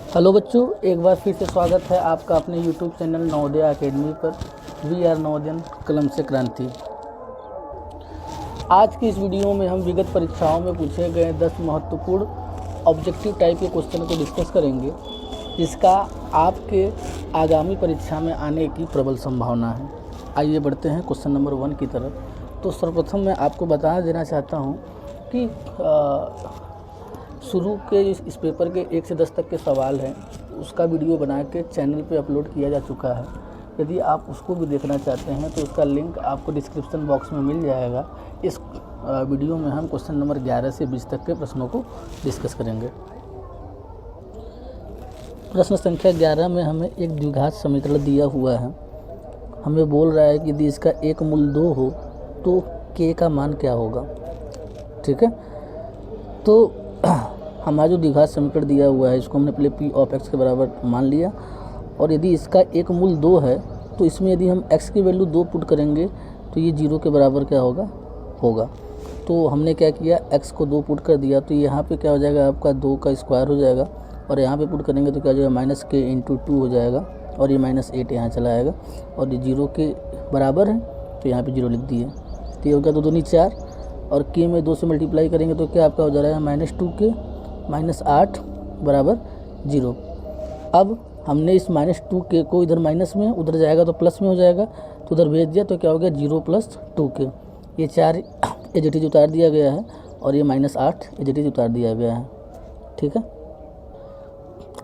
Hello बच्चों, एक बार फिर से स्वागत है आपका अपने YouTube चैनल नवोदय अकेडमी पर। वी आर नवोदयन, कलम से क्रांति। आज की इस वीडियो में हम विगत परीक्षाओं में पूछे गए 10 महत्वपूर्ण ऑब्जेक्टिव टाइप के क्वेश्चन को डिस्कस करेंगे, जिसका आपके आगामी परीक्षा में आने की प्रबल संभावना है। आइए बढ़ते हैं क्वेश्चन नंबर 1 की तरफ। तो सर्वप्रथम मैं आपको बता देना चाहता हूँ कि शुरू के इस पेपर के 1 से 10 तक के सवाल हैं, उसका वीडियो बना के चैनल पे अपलोड किया जा चुका है। यदि आप उसको भी देखना चाहते हैं तो उसका लिंक आपको डिस्क्रिप्शन बॉक्स में मिल जाएगा। इस वीडियो में हम क्वेश्चन नंबर 11 से 20 तक के प्रश्नों को डिस्कस करेंगे। प्रश्न संख्या 11 में हमें एक द्विघात समीकरण दिया हुआ है। हमें बोल रहा है कि यदि इसका एक मूल 2 हो तो k का मान क्या होगा। ठीक है, तो हमारा जो द्विघात समीकरण दिया हुआ है इसको हमने पहले p ऑफ x के बराबर मान लिया, और यदि इसका एक मूल 2 है तो इसमें यदि हम x की वैल्यू 2 पुट करेंगे तो ये 0 के बराबर क्या होगा। तो हमने क्या किया, x को 2 पुट कर दिया, तो यहाँ पे क्या हो जाएगा, आपका 2 का स्क्वायर हो जाएगा, और यहाँ पे पुट करेंगे तो क्या हो जाएगा, -k/2 हो जाएगा, और ये -8 यहाँ चला आएगा, और ये 0 के बराबर है तो यहाँ पर 0 लिख दिए। तो ये हो गया 2 दूनी 4, और k में 2 से मल्टीप्लाई करेंगे तो क्या आपका हो जा रहा है -2k -8 बराबर 0। अब हमने इस -2k को इधर माइनस में, उधर जाएगा तो प्लस में हो जाएगा, तो उधर भेज दिया तो क्या हो गया 0 + 2k। ये 4 एज इट इज उतार दिया गया है, और ये -8 एज इट इज उतार दिया गया है। ठीक है,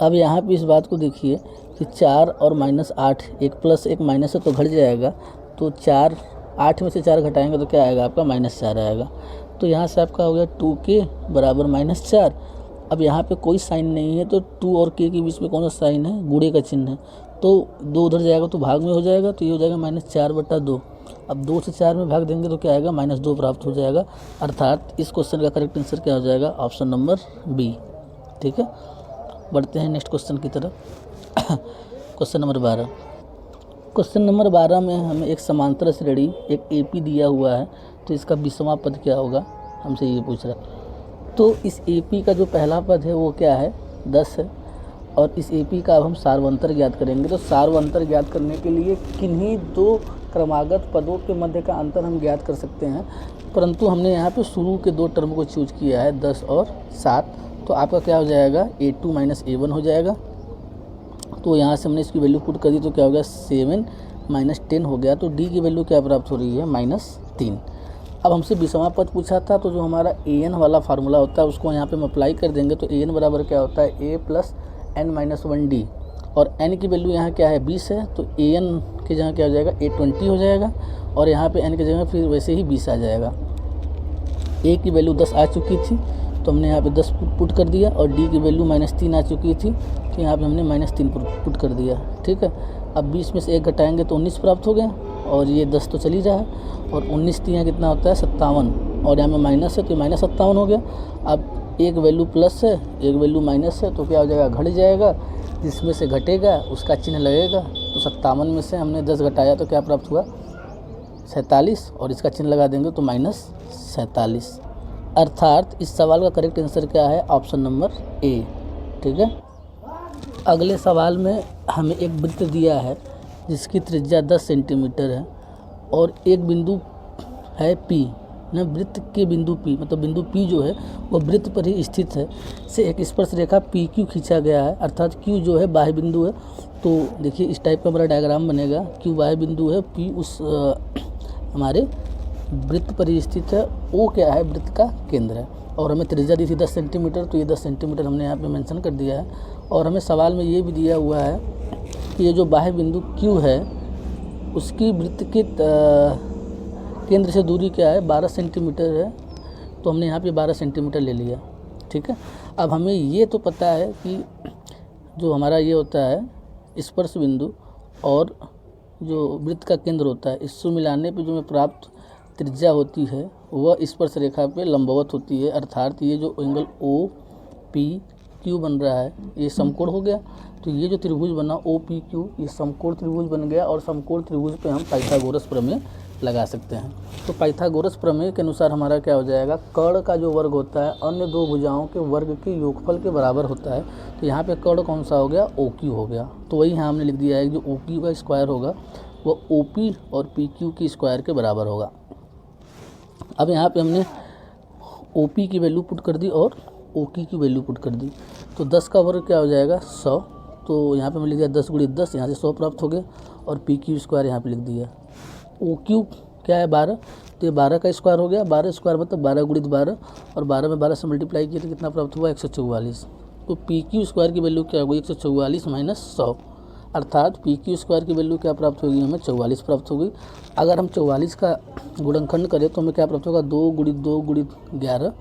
अब यहाँ पे इस बात को देखिए कि 4 और -8, एक प्लस एक माइनस है तो घट जाएगा, तो 4 8 में से 4 घटाएंगे तो क्या आएगा, आपका -4 आएगा। तो यहाँ से आपका हो गया 2k बराबर -4। अब यहाँ पे कोई साइन नहीं है, तो 2 और k के बीच में कौन सा साइन है, गुणे का चिन्ह है, तो 2 उधर जाएगा तो भाग में हो जाएगा, तो ये हो जाएगा -4/2। अब 2 से 4 में भाग देंगे तो क्या आएगा, -2 प्राप्त हो जाएगा। अर्थात इस क्वेश्चन का करेक्ट आंसर क्या हो जाएगा, ऑप्शन नंबर बी। ठीक है, बढ़ते हैं नेक्स्ट क्वेश्चन की तरफ। Question number 12। क्वेश्चन नंबर 12 में हमें एक समांतर श्रेणी, एक AP दिया हुआ है, तो इसका 20वां पद क्या होगा, हमसे ये पूछ रहा है। तो इस AP का जो पहला पद है वो क्या है, 10 है, और इस AP का अब हम सार्वंतर ज्ञात करेंगे। तो सार्वंतर ज्ञात करने के लिए किन्हीं 2 क्रमागत पदों के मध्य का अंतर हम ज्ञात कर सकते हैं, परंतु हमने यहाँ पे शुरू के 2 टर्म को चूज किया है, 10 और 7। तो आपका क्या हो जाएगा, A2 - A1 हो जाएगा। तो यहाँ से हमने इसकी वैल्यू पुट कर दी तो क्या हो गया, 7 - 10 हो गया। तो D की वैल्यू क्या प्राप्त हो रही है, -3। अब हमसे 20वां पद पूछा था, तो जो हमारा an वाला फार्मूला होता है उसको यहाँ पे हम अप्लाई कर देंगे। तो an बराबर क्या होता है, a + n-1d, और n की वैल्यू यहाँ क्या है, 20 है, तो an के जगह क्या हो जाएगा, a20 हो जाएगा, और यहाँ पे n की जगह फिर वैसे ही 20 आ जाएगा। a की वैल्यू 10 आ चुकी थी तो हमने यहाँ पे 10 पुट कर दिया, और d की वैल्यू -3 आ चुकी थी तो यहाँ पे हमने -3 पुट कर दिया। ठीक है, अब 20 में से 1 घटाएंगे तो 19 प्राप्त हो गया, और ये 10 तो चल ही रहा है, और 19 3 कितना होता है, 57, और यहाँ में माइनस है तो -57 हो गया। अब एक वैल्यू प्लस है, एक वैल्यू माइनस है, तो क्या हो जाएगा, घट जाएगा, जिसमें से घटेगा उसका चिन्ह लगेगा। तो 57 में से हमने 10 घटाया तो क्या प्राप्त हुआ, 47, और इसका चिन्ह लगा देंगे तो -47। अर्थात इस सवाल का करेक्ट आंसर क्या है, ऑप्शन नंबर ए। ठीक है, अगले सवाल में हमें एक वृत्त दिया है जिसकी त्रिज्या 10 सेंटीमीटर है, और एक बिंदु है P न, वृत्त के बिंदु P, मतलब बिंदु P जो है वो वृत्त पर ही स्थित है, से एक स्पर्श रेखा PQ खींचा गया है। अर्थात Q जो है बाह्य बिंदु है। तो देखिए इस टाइप का हमारा डायग्राम बनेगा, Q बाह्य बिंदु है, P उस हमारे वृत्त पर ही स्थित है, O क्या है, वृत्त का केंद्र है, और हमें त्रिज्या दी थी 10 सेंटीमीटर, तो ये 10 सेंटीमीटर हमने यहाँ पे मेंशन कर दिया है। और हमें सवाल में ये भी दिया हुआ है कि ये जो बाह्य बिंदु Q है उसकी वृत्त के केंद्र से दूरी क्या है, 12 सेंटीमीटर है, तो हमने यहाँ पे 12 सेंटीमीटर ले लिया। ठीक है, अब हमें ये तो पता है कि जो हमारा ये होता है स्पर्श बिंदु और जो वृत्त का केंद्र होता है, इससे मिलाने पे जो हमें प्राप्त त्रिज्या होती है वह स्पर्श रेखा पे लंबवत होती है। अर्थात ये जो एंगल OPQ बन रहा है ये समकोण हो गया। तो ये जो त्रिभुज बना OPQ ये समकोण त्रिभुज बन गया, और समकोण त्रिभुज पे हम पाइथागोरस प्रमेय लगा सकते हैं। तो पाइथागोरस प्रमेय के अनुसार हमारा क्या हो जाएगा, कर्ण का जो वर्ग होता है अन्य दो भुजाओं के वर्ग के योगफल के बराबर होता है। तो यहाँ पे कर्ण कौन सा हो गया, OQ हो गया। तो वही यहाँ हमने लिख दिया है जो OQ का स्क्वायर होगा वो OP और PQ की स्क्वायर के बराबर होगा। अब यहाँ पे हमने OP की वैल्यू पुट कर दी और OQ की वैल्यू पुट कर दी। तो 10 का वर्ग क्या हो जाएगा, 100। तो यहाँ पे मैंने लिख दिया 10 × 10, यहाँ से 100 प्राप्त हो गया और PQ स्क्वायर यहाँ पे लिख दिया। OQ क्या है, 12। तो ये 12 का स्क्वायर हो गया, 12 स्क्वायर मतलब 12 × 12 और 12 में 12 से मल्टीप्लाई किया तो कितना प्राप्त हुआ, 144। तो PQ स्क्वायर की वैल्यू क्या होगी, 144 - 100, अर्थात PQ स्क्वायर की वैल्यू क्या प्राप्त होगी, हमें 44 प्राप्त होगी। अगर हम 44 का गुणनखंड करें तो हमें क्या प्राप्त होगा, 2 × 2 × 11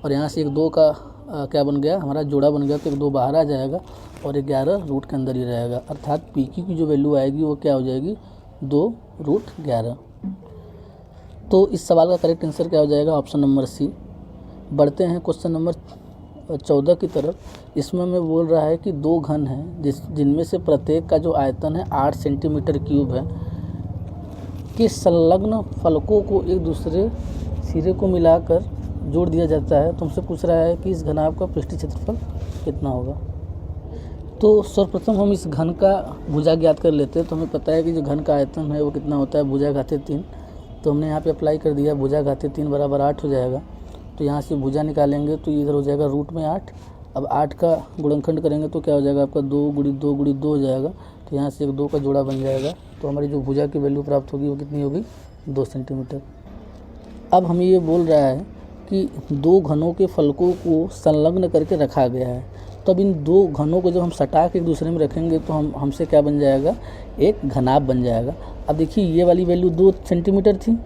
और यहाँ से एक 2 का क्या बन गया, हमारा जोड़ा बन गया। तो एक 2 बाहर आ जाएगा और 11 रूट के अंदर ही रहेगा, अर्थात PQ की जो वैल्यू आएगी वो क्या हो जाएगी, 2√11। तो इस सवाल का करेक्ट आंसर क्या हो जाएगा, ऑप्शन नंबर C। बढ़ते हैं क्वेश्चन नंबर 14 की तरफ। इसमें हमें बोल रहा है कि दो घन हैं जिनमें से प्रत्येक का जो आयतन है 8 सेंटीमीटर क्यूब है कि संलग्न फलकों को एक दूसरे सिरे को मिलाकर जोड़ दिया जाता है। तुमसे पूछ रहा है कि इस घनाभ का पृष्ठीय क्षेत्रफल कितना होगा। तो सर्वप्रथम हम इस घन का भुजा ज्ञात कर लेते हैं। तो हमें पता है कि जो घन का आयतन है वो कितना होता है, भुजा घाते 3। तो हमने यहाँ पे अप्लाई कर दिया, भुजा घाते 3 = 8 हो जाएगा। तो यहाँ से भुजा निकालेंगे तो इधर हो जाएगा √8। अब 8 का गुणनखंड करेंगे तो क्या हो जाएगा आपका, 2 × 2 × 2 हो जाएगा। तो यहाँ से एक 2 का जोड़ा बन जाएगा। तो हमारी जो भुजा की वैल्यू प्राप्त होगी वो कितनी होगी, 2 सेंटीमीटर। अब हमें ये बोल रहा है कि दो घनों के फलकों को संलग्न करके रखा गया है। तो अब इन दो घनों को जब हम सटा के एक दूसरे में रखेंगे तो हमसे क्या बन जाएगा, एक घनाभ बन जाएगा। अब देखिए ये वाली वैल्यू 2 सेंटीमीटर थी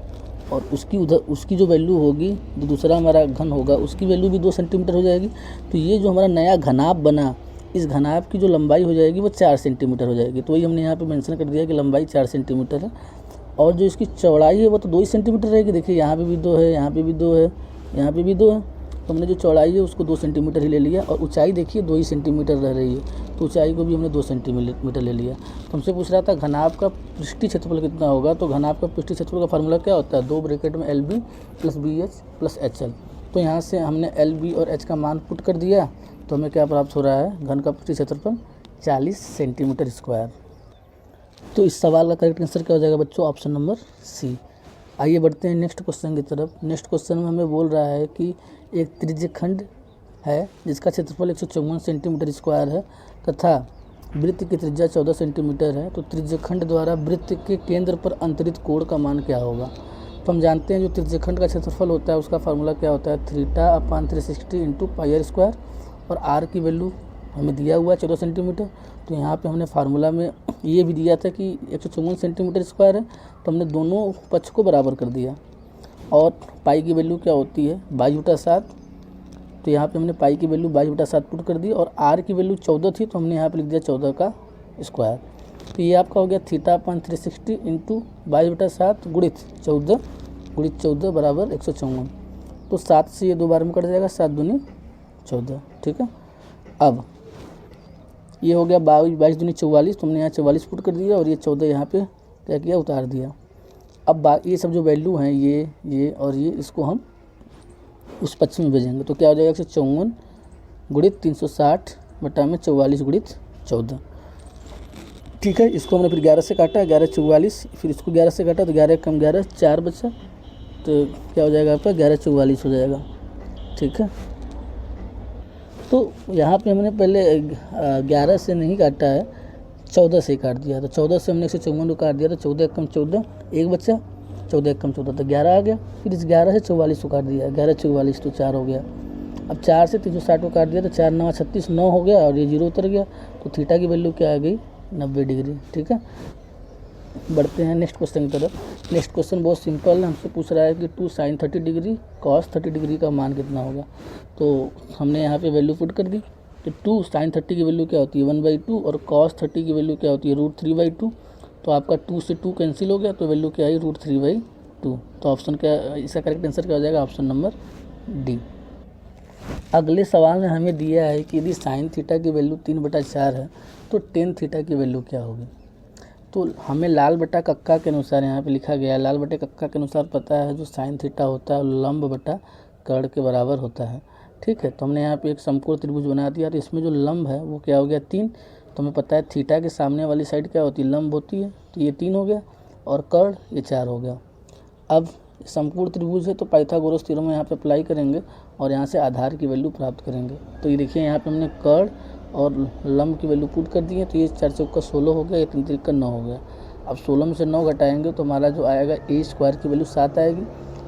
और उसकी जो वैल्यू होगी, जो दूसरा हमारा घन होगा उसकी वैल्यू भी 2 सेंटीमीटर हो जाएगी। तो ये जो हमारा नया घनाभ बना, इस घनाभ की जो लंबाई हो जाएगी वो 4 सेंटीमीटर हो जाएगी। तो वही हमने यहाँ पे मेंशन कर दिया कि लंबाई 4 सेंटीमीटर है और जो इसकी चौड़ाई है वो तो 2 ही सेंटीमीटर रहेगी। देखिए यहाँ पे भी 2 है, यहाँ पे भी 2 है, यहाँ पे भी 2 है। तो हमने जो चौड़ाई है उसको 2 सेंटीमीटर ही ले लिया और ऊंचाई देखिए 2 ही सेंटीमीटर रह रही है। तो ऊंचाई को भी हमने 2 सेंटीमीटर ले लिया। तो हमसे पूछ रहा था घनाभ का पृष्ठीय क्षेत्रफल कितना होगा। तो घनाभ का पृष्ठीय क्षेत्रफल का फार्मूला क्या होता है, 2 ब्रैकेट में LB + BH + HL। तो यहाँ से हमने LB और H का मान पुट कर दिया तो हमें क्या प्राप्त हो रहा है, घन का पृष्ठीय क्षेत्रफल 40 सेंटीमीटर स्क्वायर। तो इस सवाल का करेक्ट आंसर क्या हो जाएगा बच्चों, ऑप्शन नंबर C। आइए बढ़ते हैं नेक्स्ट क्वेश्चन की तरफ। नेक्स्ट क्वेश्चन में हमें बोल रहा है कि एक त्रिज्यखंड है जिसका क्षेत्रफल 154 सेंटीमीटर स्क्वायर है तथा वृत्त की त्रिज्या 14 सेंटीमीटर है। तो त्रिज्यखंड द्वारा वृत्त के केंद्र पर अंतरित कोण का मान क्या होगा। तो हम जानते हैं जो त्रिज्यखंड का क्षेत्रफल होता है उसका फार्मूला क्या होता है, θ/360 × πr² और r की वैल्यू हमें दिया हुआ है 14 सेंटीमीटर। तो यहाँ पे हमने फार्मूला में ये भी दिया था कि 154 सेंटीमीटर स्क्वायर है, तो हमने दोनों पक्ष को बराबर कर दिया। और पाई की वैल्यू क्या होती है, 22/7। तो यहाँ पे हमने पाई की वैल्यू 22/7 पुट कर दी और आर की वैल्यू 14 थी तो हमने यहाँ पे लिख दिया 14 का स्क्वायर। तो ये आपका हो गया θ/360 × 22/7 गुणित 14 = 154। तो 7 से ये 2 बार में कट जाएगा, 7 दूनी 14, ठीक है। अब ये हो गया 22 दूनी 44, तुमने यहाँ 44 पुट कर दिया और ये 14 यहाँ पे क्या किया, उतार दिया। अब ये सब जो वैल्यू हैं ये और ये, इसको हम उस पक्ष में भेजेंगे तो क्या हो जाएगा, 154 गुणित 360 बटा में 44 गुणित 14, ठीक है। इसको हमने फिर 11 से काटा, 11 44, फिर इसको 11 से काटा तो 11 कम 11 4 बचा। तो क्या हो जाएगा आपका, 11 44 हो जाएगा, ठीक है। तो यहाँ पे हमने पहले 11 से नहीं काटा है, 14 से काट दिया। तो 14 से हमने 154 को काट दिया तो 14 कम 14 1 बचा, 14 कम 14 तो 11 आ गया। फिर इस 11 से 44 को काट दिया, 11 44 तो 4 हो गया। अब 4 से 360 को काट दिया तो 4 9 36 9 हो गया और ये 0 उतर गया। तो थीटा की वैल्यू क्या आ गई, 90 डिग्री, ठीक है। बढ़ते हैं नेक्स्ट क्वेश्चन की तरफ। नेक्स्ट क्वेश्चन बहुत सिंपल है, हमसे पूछ रहा है कि 2 sin 30 डिग्री cos 30 डिग्री का मान कितना होगा। तो हमने यहाँ पे वैल्यू पुट कर दी। तो 2 sin 30 की वैल्यू क्या होती है, 1/2 और cos 30 की वैल्यू क्या होती है, √3/2। तो आपका 2 से 2 कैंसिल हो गया तो वैल्यू क्या आई, √3/2। तो ऑप्शन क्या, इसका करेक्ट आंसर क्या हो जाएगा, ऑप्शन नंबर D। अगले सवाल में हमें दिया है कि यदि sin थीटा की वैल्यू 3/4 है तो tan थीटा की वैल्यू क्या होगी। तो हमें लाल बटा कक्का के अनुसार यहाँ पे लिखा गया है, लाल बटे कक्का के अनुसार पता है जो साइन थीटा होता है लंब बटा कर्ण के बराबर होता है। ठीक है, तो हमने यहाँ पे एक समकोण त्रिभुज बना दिया। तो इसमें जो लंब है वो क्या हो गया 3। तो हमें पता है थीटा के सामने वाली साइड क्या होती है लंब होती है, तो ये 3 हो गया और कर्ण ये 4 हो गया। अब समकोण त्रिभुज है तो पाइथागोरस थ्योरम यहाँ पे अप्लाई करेंगे और यहाँ से आधार की वैल्यू प्राप्त करेंगे। तो ये देखिए यहाँ पे हमने कर्ण और लंब की वैल्यू पुट कर दी है। तो ये 4 चौका 16 हो गया, ये 3 तिरिका 9 हो गया। अब 16 में से 9 घटाएंगे तो हमारा जो आएगा ए स्क्वायर की वैल्यू 7 आएगी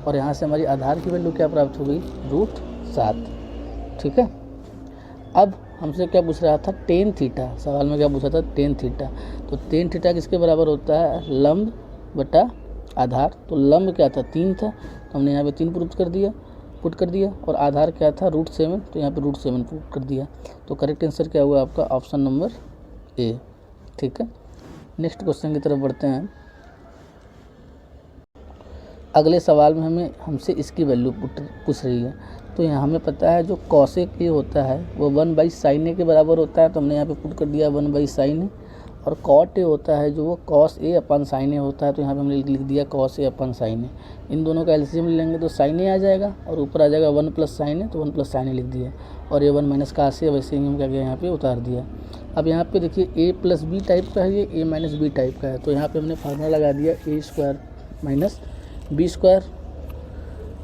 और यहाँ से हमारी आधार की वैल्यू क्या प्राप्त हो गई √7। ठीक है, अब हमसे क्या पूछ रहा था टेन थीटा, सवाल में क्या पूछा था टेन थीटा। तो टेन थीटा किसके बराबर होता है लंब बटा आधार। तो लंब क्या था 3 था, तो हमने यहाँ पे 3 पुट कर दिया और आधार क्या था √7, तो यहाँ पे √7 पुट कर दिया। तो करेक्ट आंसर क्या हुआ आपका ऑप्शन नंबर ए। ठीक है, नेक्स्ट क्वेश्चन की तरफ बढ़ते हैं। अगले सवाल में हमसे इसकी वैल्यू पूछ रही है। तो यहाँ हमें पता है जो कॉसेक ए होता है वो 1/sin a के बराबर होता है, तो हमने यहाँ पे पुट कर दिया 1/sin a। और कॉट ए होता है जो वो cos a upon sin a होता है, तो यहाँ पे हमने लिख दिया cos a upon sin a। इन दोनों का एलसीएम ले लेंगे तो sin a आ जाएगा और ऊपर आ जाएगा 1 + sin a, तो 1 + sin a लिख दिया और ये 1 - cos a वैसे ही हम क्या किया यहाँ पे उतार दिया। अब यहाँ पे देखिए a + b टाइप का है, ये a - b टाइप का है। तो यहाँ पे हमने फार्मूला लगा दिया a² - b²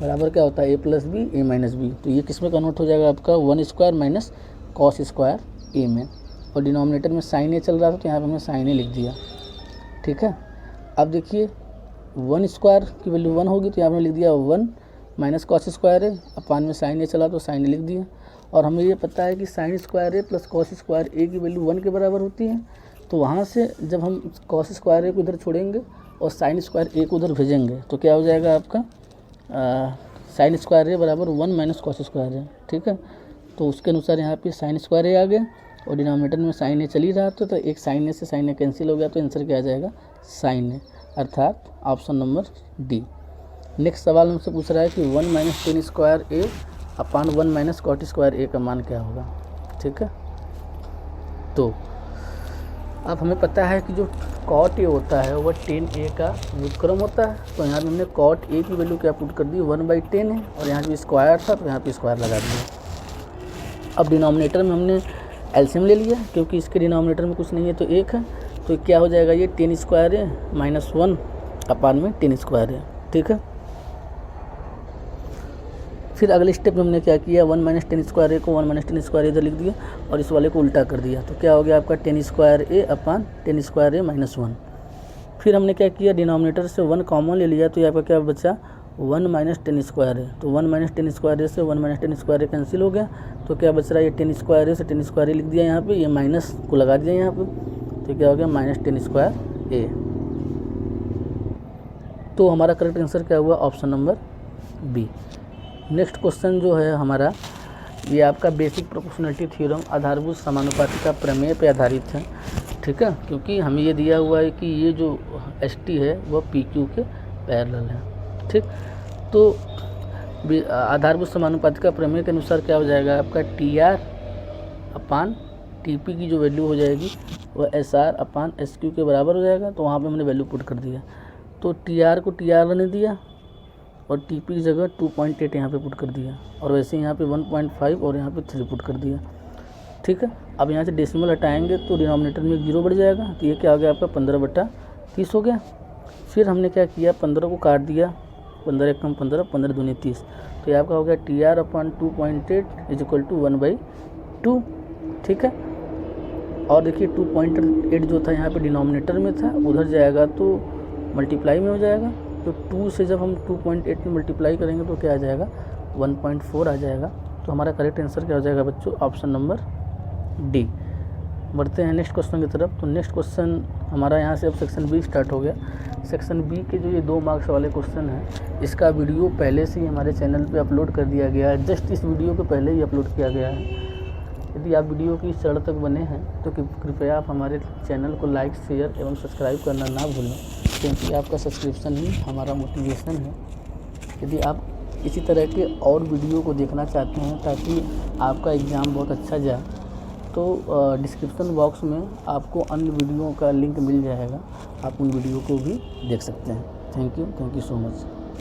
बराबर क्या होता है a + b a - b। तो ये किस में कन्वर्ट हो जाएगा आपका 1² - cos² a में, और डिनोमिनेटर में sin a चल रहा था तो यहाँ पे हमने sin a लिख दिया। ठीक है, अब देखिए 1² की वैल्यू 1 होगी तो यहाँ पे लिख दिया 1 - cos² a, अपान में sin a चला तो sin a लिख दिया। और हमें ये पता है कि sin² a + cos² a की वैल्यू 1 के बराबर होती है। तो वहाँ से जब हम cos² a को इधर छोड़ेंगे और sin² a को उधर भेजेंगे तो क्या हो जाएगा आपका sin² a बराबर 1 - cos² a। ठीक है, तो उसके अनुसार यहाँ पे sin² a आ गया और डिनोमिनेटर में sin a चल ही रहा था, तो एक sin a से sin a कैंसिल हो गया, तो आंसर क्या आ जाएगा sin a, अर्थात ऑप्शन नंबर डी। नेक्स्ट सवाल हमसे पूछ रहा है कि 1 - tan² a upon 1 - cot² a का मान क्या होगा। ठीक है, तो अब हमें पता है कि जो cot a होता है वह tan a का व्युत्क्रम होता है। तो यहाँ पे हमने cot a की वैल्यू क्या पुट कर दी 1/10 है और यहाँ पे स्क्वायर था तो यहाँ पे स्क्वायर लगा दिया। अब डिनोमिनेटर में हमने एलसीएम ले लिया क्योंकि इसके डिनोमिनेटर में कुछ नहीं है तो 1 है, तो क्या हो जाएगा ये tan² a - 1 अपान में tan² a। ठीक है, फिर अगले स्टेप में हमने क्या किया 1 - tan² a को 1 - tan² a इधर लिख दिया और इस वाले को उल्टा कर दिया। तो क्या हो गया आपका tan² a upon tan² a - 1। फिर हमने क्या किया डिनोमिनेटर से 1 कॉमन ले लिया, तो ये आपका क्या बचा 1 - tan² a। तो 1 - tan² a से 1 - tan² a कैंसिल हो गया, तो क्या बच रहा है ये tan² a से tan² a लिख दिया यहाँ पे, ये माइनस को लगा दिया यहाँ पे, तो क्या हो गया -tan² a। तो हमारा करेक्ट आंसर क्या हुआ option number B. Next question जो है हमारा ये आपका बेसिक प्रोपोर्शनलिटी थ्योरम आधारभूत समानुपातिक प्रमेय पे आधारित है। ठीक है, क्योंकि हमें ये दिया हुआ है कि ये जो ST है वह PQ के पैरेलल है। ठीक, तो आधारभूत समानुपातिक प्रमेय के अनुसार क्या हो जाएगा आपका TR अपान TP की जो वैल्यू हो जाएगी वह SR अपान SQ के बराबर हो जाएगा। तो वहाँ पे हमने वैल्यू पुट कर दिया, तो TR को TR रहने दिया और TP की जगह 2.8 यहाँ पे पुट कर दिया और वैसे यहाँ पे 1.5 और यहाँ पे 3 पुट कर दिया। ठीक है, अब यहाँ से डेसिमल हटाएंगे तो डिनोमिनेटर में 0 बढ़ जाएगा, तो ये क्या हो गया आपका 15/30 हो गया। फिर हमने क्या किया 15 को काट दिया, 15 × 15 15 दूनी 30, तो ये आपका हो गया TR अपान 2.8 = 1/2। ठीक है, और देखिए 2.8 जो था यहाँ पे डिनोमिनेटर में था, उधर जाएगा तो मल्टीप्लाई में हो जाएगा, तो 2 से जब हम 2.8 में मल्टीप्लाई करेंगे तो क्या आ जाएगा 1.4 आ जाएगा। तो हमारा करेक्ट आंसर क्या हो जाएगा बच्चों ऑप्शन नंबर डी। बढ़ते हैं नेक्स्ट क्वेश्चन की तरफ। तो नेक्स्ट क्वेश्चन हमारा यहाँ से अब सेक्शन बी स्टार्ट हो गया। सेक्शन बी के जो ये 2 मार्क्स वाले क्वेश्चन हैं इसका वीडियो पहले से ही हमारे चैनल पे अपलोड कर दिया गया है, जस्ट इस वीडियो के पहले ही अपलोड किया गया है। यदि आप वीडियो की इस चरण तक बने हैं तो कृपया आप हमारे चैनल को लाइक शेयर एवं सब्सक्राइब करना ना भूलें, क्योंकि आपका सब्सक्रिप्शन ही हमारा मोटिवेशन है। यदि आप इसी तरह के और वीडियो को देखना चाहते हैं ताकि आपका एग्ज़ाम बहुत अच्छा जाए, तो डिस्क्रिप्शन बॉक्स में आपको अन्य वीडियो का लिंक मिल जाएगा, आप उन वीडियो को भी देख सकते हैं। Thank you so much.